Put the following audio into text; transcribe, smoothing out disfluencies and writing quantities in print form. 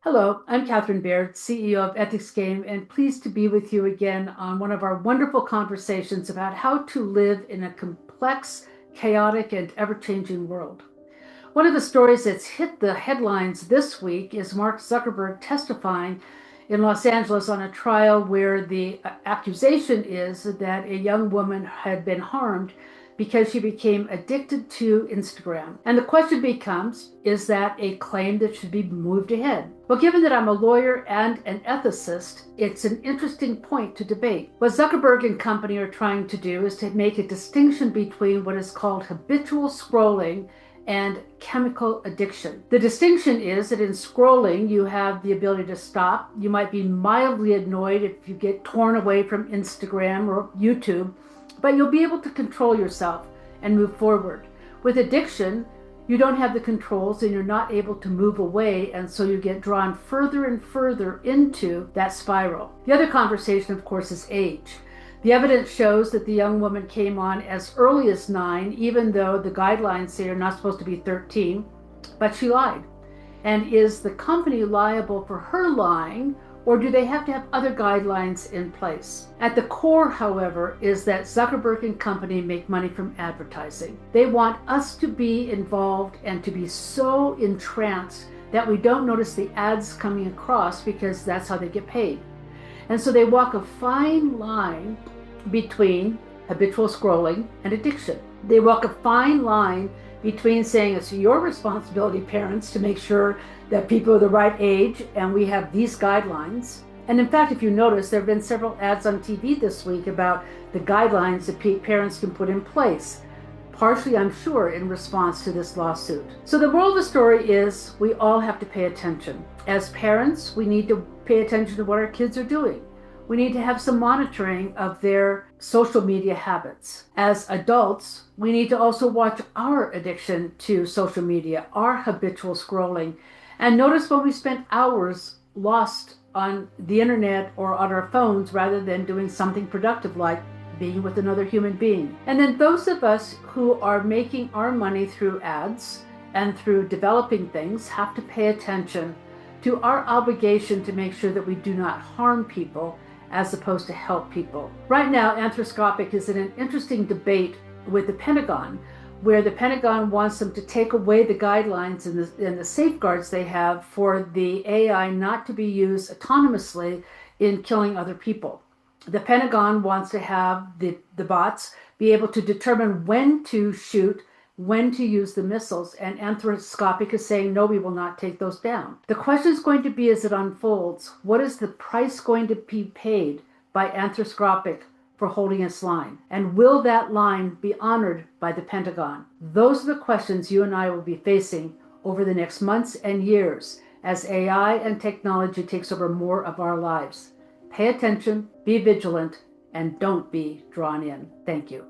Hello, I'm Catharyn Baird, CEO of Ethics Game, and pleased to be with you again on one of our wonderful conversations about how to live in a complex, chaotic, and ever-changing world. One of the stories that's hit the headlines this week is Mark Zuckerberg testifying in Los Angeles on a trial where the accusation is that a young woman had been harmed because she became addicted to Instagram. And the question becomes, is that a claim that should be moved ahead? Well, given that I'm a lawyer and an ethicist, it's an interesting point to debate. What Zuckerberg and company are trying to do is to make a distinction between what is called habitual scrolling and chemical addiction. The distinction is that in scrolling, you have the ability to stop. You might be mildly annoyed if you get torn away from Instagram or YouTube, but you'll be able to control yourself and move forward. With addiction, you don't have the controls and you're not able to move away, and so you get drawn further and further into that spiral. The other conversation, of course, is age. The evidence shows that the young woman came on as early as 9, even though the guidelines say you're not supposed to be 13, but she lied. And is the company liable for her lying, or do they have to have other guidelines in place? At the core, however, is that Zuckerberg and company make money from advertising. They want us to be involved and to be so entranced that we don't notice the ads coming across, because that's how they get paid. And so they walk a fine line between habitual scrolling and addiction. They walk a fine line between saying it's your responsibility, parents, to make sure that people are the right age and we have these guidelines. And in fact, if you notice, there have been several ads on TV this week about the guidelines that parents can put in place, partially, I'm sure, in response to this lawsuit. So the moral of the story is we all have to pay attention. As parents, we need to pay attention to what our kids are doing. We need to have some monitoring of their social media habits. As adults, we need to also watch our addiction to social media, our habitual scrolling, and notice when we spend hours lost on the internet or on our phones rather than doing something productive like being with another human being. And then those of us who are making our money through ads and through developing things have to pay attention to our obligation to make sure that we do not harm people as opposed to help people. Right now, Anthropic is in an interesting debate with the Pentagon, where the Pentagon wants them to take away the guidelines and the safeguards they have for the AI not to be used autonomously in killing other people. The Pentagon wants to have the bots be able to determine when to shoot, when to use the missiles, and Anthropic is saying, no, we will not take those down. The question is going to be, as it unfolds, what is the price going to be paid by Anthropic for holding its line? And will that line be honored by the Pentagon? Those are the questions you and I will be facing over the next months and years as AI and technology takes over more of our lives. Pay attention, be vigilant, and don't be drawn in. Thank you.